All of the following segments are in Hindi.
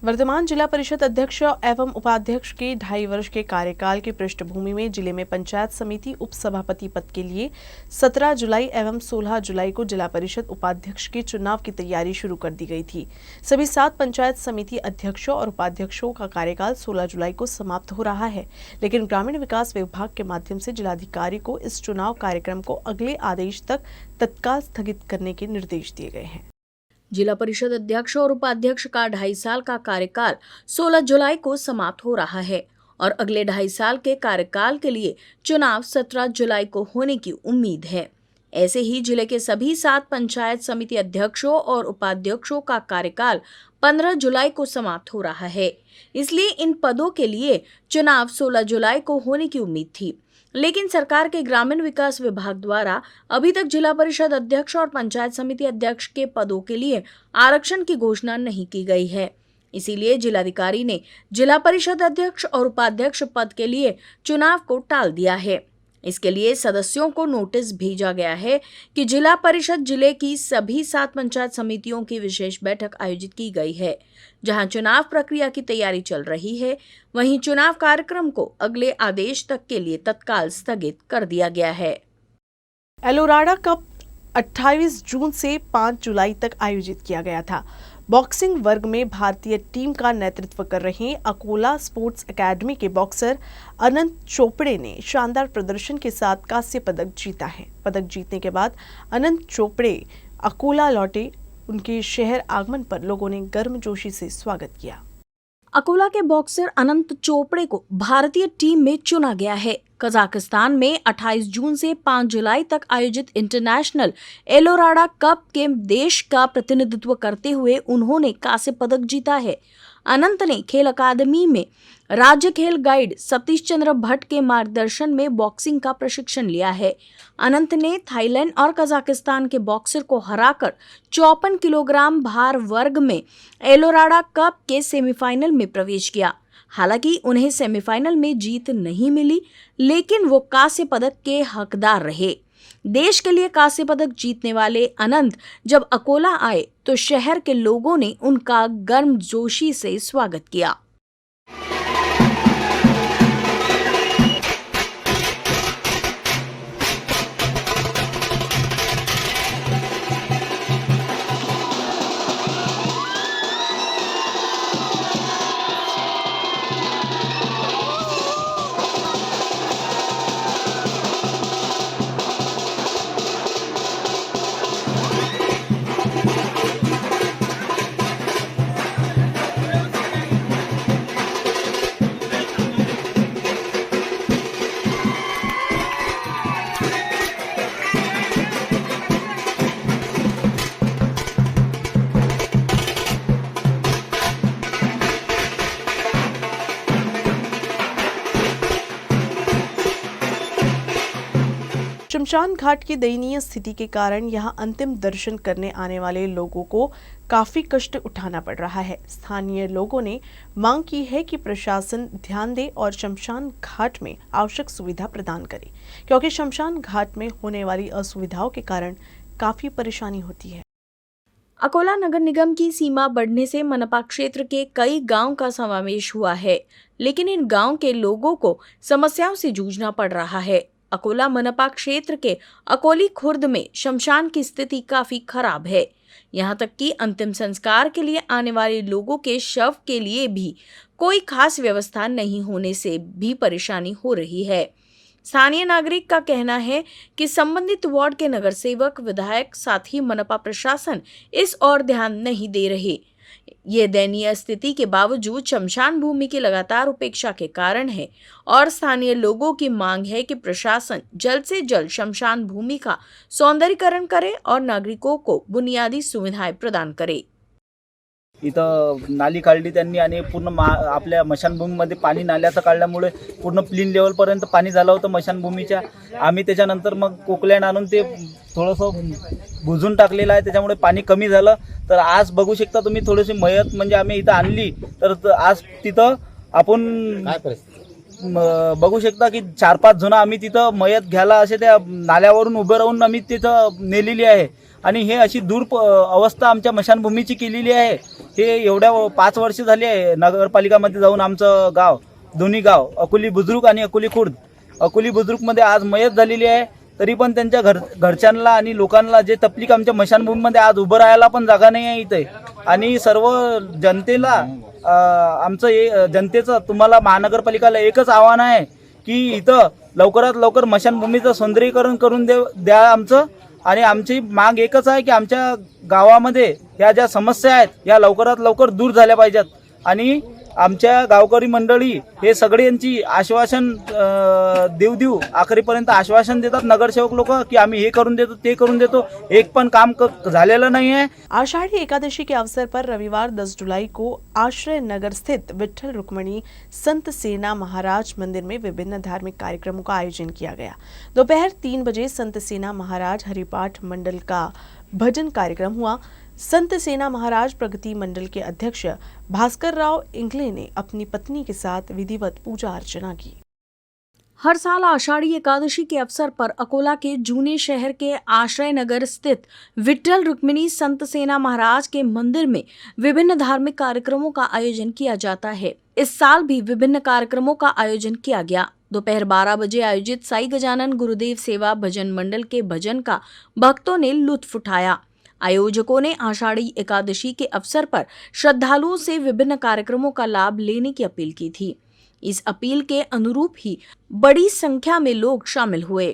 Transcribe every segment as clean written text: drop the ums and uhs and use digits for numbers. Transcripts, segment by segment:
वर्तमान जिला परिषद अध्यक्ष एवं उपाध्यक्ष के 2.5 वर्ष के कार्यकाल की पृष्ठभूमि में जिले में पंचायत समिति उप सभापति पद के लिए 17 जुलाई एवं 16 जुलाई को जिला परिषद उपाध्यक्ष के चुनाव की तैयारी शुरू कर दी गई थी। सभी 7 पंचायत समिति अध्यक्षों और उपाध्यक्षों का कार्यकाल 16 जुलाई को समाप्त हो रहा है, लेकिन ग्रामीण विकास विभाग के माध्यम से जिलाधिकारी को इस चुनाव कार्यक्रम को अगले आदेश तक तत्काल स्थगित करने के निर्देश दिए गए हैं। जिला परिषद अध्यक्ष और उपाध्यक्ष का 2.5 साल का कार्यकाल 16 जुलाई को समाप्त हो रहा है और अगले 2.5 साल के कार्यकाल के लिए चुनाव 17 जुलाई को होने की उम्मीद है। ऐसे ही जिले के सभी 7 पंचायत समिति अध्यक्षों और उपाध्यक्षों का कार्यकाल 15 जुलाई को समाप्त हो रहा है, इसलिए इन पदों के लिए चुनाव 16 जुलाई को होने की उम्मीद थी। लेकिन सरकार के ग्रामीण विकास विभाग द्वारा अभी तक जिला परिषद अध्यक्ष और पंचायत समिति अध्यक्ष के पदों के लिए आरक्षण की घोषणा नहीं की गई है। इसीलिए जिलाधिकारी ने जिला परिषद अध्यक्ष और उपाध्यक्ष पद के लिए चुनाव को टाल दिया है। इसके लिए सदस्यों को नोटिस भेजा गया है कि जिला परिषद जिले की सभी 7 पंचायत समितियों की विशेष बैठक आयोजित की गई है, जहां चुनाव प्रक्रिया की तैयारी चल रही है। वहीं चुनाव कार्यक्रम को अगले आदेश तक के लिए तत्काल स्थगित कर दिया गया है। एलोराडा कप 28 जून से 5 जुलाई तक आयोजित किया गया था। बॉक्सिंग वर्ग में भारतीय टीम का नेतृत्व कर रहे अकोला स्पोर्ट्स एकेडमी के बॉक्सर अनंत चोपड़े ने शानदार प्रदर्शन के साथ कांस्य पदक जीता है। पदक जीतने के बाद अनंत चोपड़े अकोला लौटे। उनके शहर आगमन पर लोगों ने गर्मजोशी से स्वागत किया। अकोला के बॉक्सर अनंत चोपड़े को भारतीय टीम में चुना गया है। कजाकिस्तान में 28 जून से 5 जुलाई तक आयोजित इंटरनेशनल एलोराडा कप के देश का प्रतिनिधित्व करते हुए उन्होंने कांस्य पदक जीता है। अनंत ने खेल अकादमी में राज्य खेल गाइड सतीश चंद्र भट्ट के मार्गदर्शन में बॉक्सिंग का प्रशिक्षण लिया है। अनंत ने थाईलैंड और कजाकिस्तान के बॉक्सर को हराकर 54 किलोग्राम भार वर्ग में एलोराडा कप के सेमीफाइनल में प्रवेश किया। हालांकि उन्हें सेमीफाइनल में जीत नहीं मिली, लेकिन वो कांस्य पदक के हकदार रहे। देश के लिए कांस्य पदक जीतने वाले अनंत जब अकोला आए तो शहर के लोगों ने उनका गर्मजोशी से स्वागत किया। शमशान घाट की दयनीय स्थिति के कारण यहां अंतिम दर्शन करने आने वाले लोगों को काफी कष्ट उठाना पड़ रहा है। स्थानीय लोगों ने मांग की है कि प्रशासन ध्यान दे और शमशान घाट में आवश्यक सुविधा प्रदान करे, क्योंकि शमशान घाट में होने वाली असुविधाओं के कारण काफी परेशानी होती है। अकोला नगर निगम की सीमा बढ़ने से मनपा क्षेत्र के कई गांव का समावेश हुआ है, लेकिन इन गांव के लोगों को समस्याओं से जूझना पड़ रहा है। अकोला मनपा क्षेत्र के अकोली खुर्द में शमशान की स्थिति काफी खराब है। यहां तक कि अंतिम संस्कार के लिए आने वाले लोगों के शव के लिए भी कोई खास व्यवस्था नहीं होने से भी परेशानी हो रही है। स्थानीय नागरिक का कहना है कि संबंधित वार्ड के नगर सेवक, विधायक, साथ ही मनपा प्रशासन इस ओर ध्यान नहीं दे रहे। ये दयनीय स्थिति के बावजूद शमशान भूमि की लगातार उपेक्षा के कारण है और स्थानीय लोगों की मांग है कि प्रशासन जल्द से जल्द शमशान भूमि का सौंदर्यीकरण करे और नागरिकों को बुनियादी सुविधाएं प्रदान करे। इथं नाली काढली त्यांनी आणि पूर्ण आपल्या मशानभूमीमध्ये पाणी नाल्याचं काढल्यामुळे पूर्ण प्लीन लेवलपर्यंत पाणी झालं होतं मशानभूमीच्या। आम्ही त्याच्यानंतर मग कोकलँड आणून ते थोडंसं बुजून टाकलेलं आहे, त्याच्यामुळे पाणी कमी झालं। तर आज बघू शकता तुम्ही थोडीशी मयत म्हणजे आम्ही इथं आणली, तर आज तिथं आपण बघू शकता की 4-5 जण आम्ही तिथं मयत घ्यायला असे त्या नाल्यावरून उभे राहून आम्ही तिथं नेलेली आहे आणि हे अशी अवस्था आमच्या स्मशानभूमीची केलेली आहे. हे एवढ्या 5 वर्ष झाली आहे नगरपालिकामध्ये जाऊन आमचं गाव, दोन्ही गाव अकोली बुद्रुक आणि अकोली खुर्द. अकोली बुद्रुकमध्ये आज मयत झालेली आहे, तरी पण त्यांच्या घरच्यांना आणि लोकांना जे तपलीक आमच्या स्मशानभूमीमध्ये आज उभं राहायला पण जागा नाही आहे इथे. आणि सर्व जनतेला आमचं जनतेचं तुम्हाला महानगरपालिकाला एकच आव्हान आहे की इथं लवकरात लवकर स्मशानभूमीचं सौंदर्यीकरण करून द्या आमचं. आणि आमची माग एकच आहे की आमच्या गावामध्ये या ज्या समस्या आहेत या लवकरात लवकर दूर झाल्या पाहिजेत. आणि आमच्या गावकरी मंडळी हे सगळ्यांची आश्वासन देऊ आखरीपर्यंत आश्वासन देतात नगरसेवक लोक की आम्ही हे करून देतो ते करून देतो, एक पण काम झालेलं नाही है. आषाढ़ी एकादशी के अवसर पर रविवार 10 जुलाई को आश्रय नगर स्थित विट्ठल रुक्मणी संत सेना महाराज मंदिर में विभिन्न धार्मिक कार्यक्रमों का आयोजन किया गया. दोपहर 3 बजे संत सेना महाराज हरिपाठ मंडल का भजन कार्यक्रम हुआ. संत सेना महाराज प्रगति मंडल के अध्यक्ष भास्कर राव इंगले ने अपनी पत्नी के साथ विधिवत पूजा अर्चना की. हर साल आषाढ़ी एकादशी के अवसर पर अकोला के जूने शहर के आश्रय नगर स्थित विट्ठल रुक्मिणी संत सेना महाराज के मंदिर में विभिन्न धार्मिक कार्यक्रमों का आयोजन किया जाता है. इस साल भी विभिन्न कार्यक्रमों का आयोजन किया गया. दोपहर 12 बजे आयोजित साई गजानन गुरुदेव सेवा भजन मंडल के भजन का भक्तों ने लुत्फ उठाया. आयोजकों ने आषाढ़ी एकादशी के अवसर पर श्रद्धालुओं से विभिन्न कार्यक्रमों का लाभ लेने की अपील की थी. इस अपील के अनुरूप ही बड़ी संख्या में लोग शामिल हुए.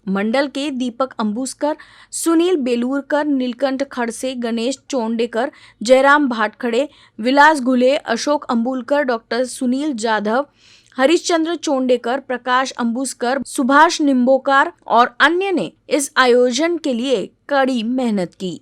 मंडल के दीपक अंबुस्कर, सुनील बेलूरकर, नीलकंठ खड़से, गणेश चोंडेकर, जयराम भाटखड़े, विलास घुले, अशोक अंबुलकर, डॉक्टर सुनील जाधव, हरिश्चंद्र चोंडेकर, प्रकाश अंबुस्कर, सुभाष निम्बोकार और अन्य ने इस आयोजन के लिए कड़ी मेहनत की.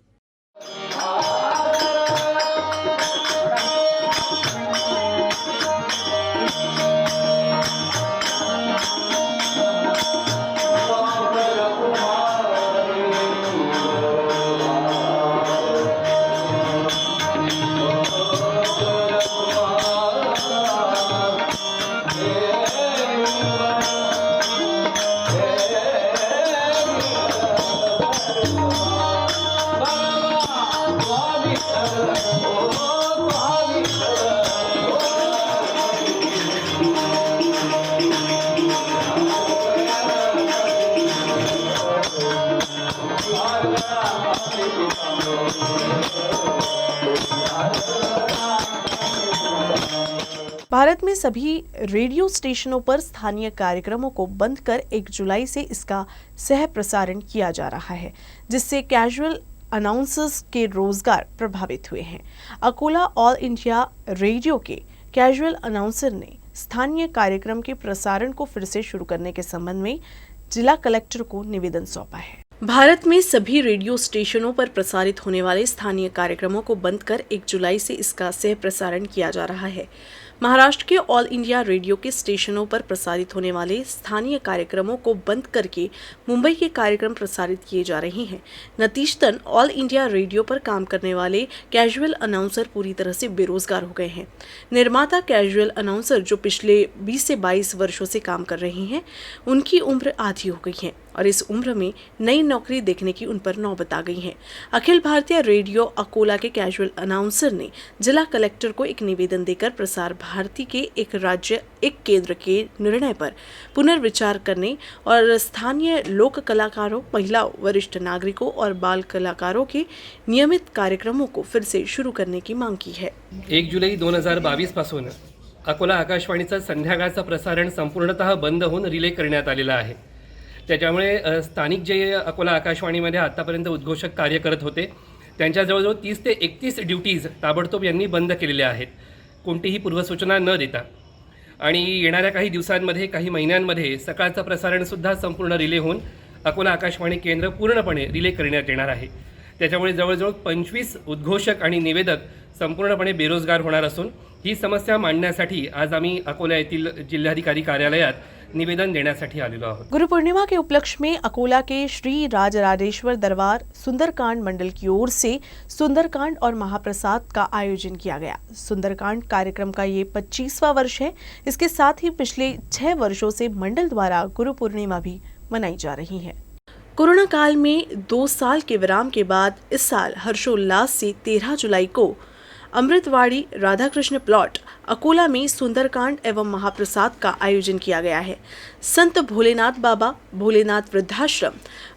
भारत में सभी रेडियो स्टेशनों पर स्थानीय कार्यक्रमों को बंद कर 1 जुलाई से इसका सह प्रसारण किया जा रहा है, जिससे कैजुअल अनाउंसर्स के रोजगार प्रभावित हुए हैं. अकोला ऑल इंडिया रेडियो के कैजुअल अनाउंसर ने स्थानीय कार्यक्रम के प्रसारण को फिर से शुरू करने के संबंध में जिला कलेक्टर को निवेदन सौंपा है. भारत में सभी रेडियो स्टेशनों पर प्रसारित होने वाले स्थानीय कार्यक्रमों को बंद कर 1 जुलाई से इसका सह प्रसारण किया जा रहा है. महाराष्ट्र के ऑल इंडिया रेडियो के स्टेशनों पर प्रसारित होने वाले स्थानीय कार्यक्रमों को बंद करके मुंबई के कार्यक्रम प्रसारित किए जा रहे हैं. नतीजतन ऑल इंडिया रेडियो पर काम करने वाले कैजुअल अनाउंसर पूरी तरह से बेरोजगार हो गए हैं. निर्माता कैजुअल अनाउंसर जो पिछले 20 से 22 वर्षों से काम कर रहे हैं, उनकी उम्र आधी हो गई है और इस उम्र में नई नौकरी देखने की उन पर नौबत आ गई है. अखिल भारतीय रेडियो अकोला के कैजुअल अनाउंसर ने जिला कलेक्टर को एक निवेदन देकर प्रसार भारती के एक राज्य एक केंद्र के निर्णय पर पुनर्विचार करने और स्थानीय लोक कलाकारों, महिलाओं, वरिष्ठ नागरिकों और बाल कलाकारों के नियमित कार्यक्रमों को फिर से शुरू करने की मांग की है. 1 जुलै 2022 पासून अकोला आकाशवाणीचं संध्याकाळचं प्रसारण संपूर्णतः बंद होऊन रिले करण्यात आलेलं आहे. त्याच्यामुळे स्थानिक जे अकोला आकाशवाणीमध्ये आत्तापर्यंत उद्घोषक कार्य करत होते त्यांच्या जवळजवळ 30 ते 31 ड्युटीज ताबडतोब यांनी बंद केलेल्या आहेत, कोणतीही पूर्वसूचना न देता. आणि येणाऱ्या काही दिवसांमध्ये, काही महिन्यांमध्ये सकाळचं प्रसारणसुद्धा संपूर्ण रिले होऊन अकोला आकाशवाणी केंद्र पूर्णपणे रिले करण्यात येणार आहे. त्याच्यामुळे जवळजवळ 25 उद्घोषक आणि निवेदक संपूर्णपणे बेरोजगार होणार असून ही समस्या मांडण्यासाठी आज आम्ही अकोला येथील जिल्हाधिकारी कार्यालयात निवेदन देण्यासाठी आलेलो आहोत. गुरु पूर्णिमा के उपलक्ष्य में अकोला के श्री राजराजेश्वर दरबार सुंदरकांड मंडल की ओर से सुंदरकांड और महाप्रसाद का आयोजन किया गया. सुंदरकांड कार्यक्रम का ये 25वां वर्ष है. इसके साथ ही पिछले 6 वर्षों से मंडल द्वारा गुरु पूर्णिमा भी मनाई जा रही है. कोरोना काल में 2 साल के विराम के बाद इस साल हर्षोल्लास से 13 जुलाई को अमृतवाड़ी राधाकृष्ण प्लॉट अकोला में सुंदरकांड एवं महाप्रसाद का आयोजन किया गया है। संत भोलेनाथ बाबा भोलेनाथ वृद्धाश्रम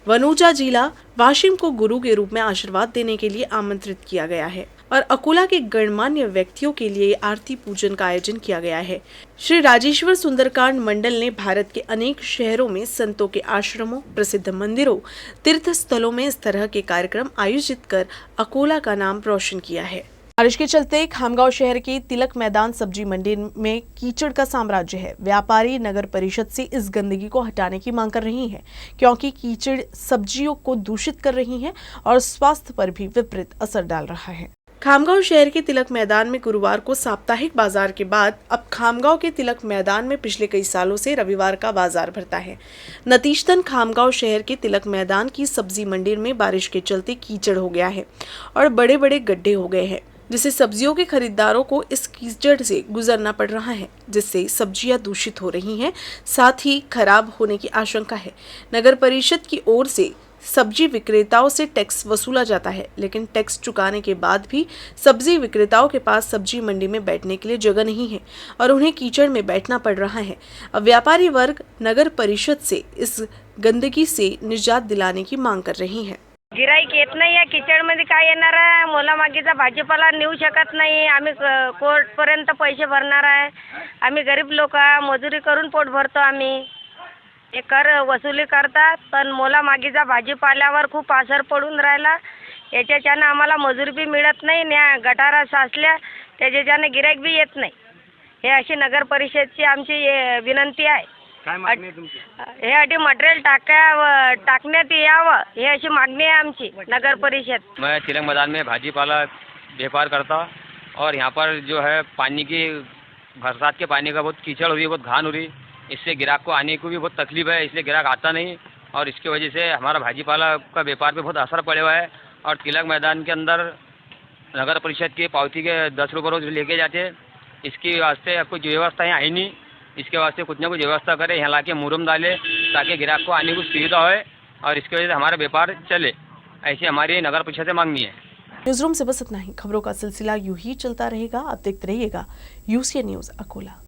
वनोजा जिला वाशिम को गुरु के रूप में आशीर्वाद देने के लिए आमंत्रित किया गया है और अकोला के गणमान्य व्यक्तियों के लिए आरती पूजन का आयोजन किया गया है। श्री राजेश्वर सुंदरकांड मंडल ने भारत के अनेक शहरों में संतों के आश्रमों, प्रसिद्ध मंदिरों, तीर्थ स्थलों में इस तरह के कार्यक्रम आयोजित कर अकोला का नाम रोशन किया है। बारिश के चलते खामगांव शहर के तिलक मैदान सब्जी मंडी में कीचड़ का साम्राज्य है। व्यापारी नगर परिषद से इस गंदगी को हटाने की मांग कर रही हैं, क्योंकि कीचड़ सब्जियों को दूषित कर रही है और स्वास्थ्य पर भी विपरीत असर डाल रहा है। खामगांव शहर के तिलक मैदान में गुरुवार को साप्ताहिक बाजार के बाद अब खामगांव के तिलक मैदान में पिछले कई सालों से रविवार का बाजार भरता है। नतीजतन खामगांव शहर के तिलक मैदान की सब्जी मंडी में बारिश के चलते कीचड़ हो गया है और बड़े बड़े गड्ढे हो गए हैं, जिससे सब्जियों के खरीदारों को इस कीचड़ से गुजरना पड़ रहा है, जिससे सब्जियां दूषित हो रही हैं, साथ ही खराब होने की आशंका है। नगर परिषद की ओर से सब्जी विक्रेताओं से टैक्स वसूला जाता है, लेकिन टैक्स चुकाने के बाद भी सब्जी विक्रेताओं के पास सब्जी मंडी में बैठने के लिए जगह नहीं है और उन्हें कीचड़ में बैठना पड़ रहा है। अब व्यापारी वर्ग नगर परिषद से इस गंदगी से निजात दिलाने की मांग कर रही है। गिराईक येत नाही आहे, किचडमध्ये काय येणार आहे, मोलामागीचा भाजीपाला नेऊ शकत नाही, आम्ही कोर्टपर्यंत पैसे भरणार आहे, आम्ही गरीब लोक मजुरी करून पोट भरतो, आम्ही हे कर वसुली करतात, पण मोलामागीचा भाजीपाल्यावर खूप असर पडून राहिला। याच्याच्यानं आम्हाला मजुरी बी मिळत नाही, न्या गटारा साचल्या त्याच्याच्यानं गिराईक बी येत नाही। हे अशी नगर परिषदची आमची विनंती आहे। काय मागणी आहे तुमची? हे अटी मटेरियल टाकण्यात यावं, हे अशी मागणी है आमची नगर परिषद। मैं तिलक मैदान में भाजीपाला व्यापार करता और यहाँ पर जो है पानी की बरसात के पानी का बहुत कीचड़ हो रही है, बहुत घान हो रही, इससे ग्राहक को आने को भी बहुत तकलीफ है, इसलिए ग्राहक आता नहीं और इसकी वजह से हमारा भाजीपाला का व्यापार पे बहुत असर पड़े हुआ है। और तिलक मैदान के अंदर नगर परिषद की पावती के 10 रुपये रोज लेके जाते हैं, इसकी वास्ते कुछ व्यवस्था यहाँ है नहीं, इसके वास्ते कुछ ना कुछ व्यवस्था करे, यहाँ लाके मुहर्रम डाले ताकि ग्राहक को आने की सुविधा हो और इसकी वजह से हमारा व्यापार चले, ऐसी हमारी नगर परिषद से मांगनी है। न्यूज रूम से बस इतना ही। खबरों का सिलसिला यूं ही चलता रहेगा। आप देखते रहिएगा UCN न्यूज अकोला।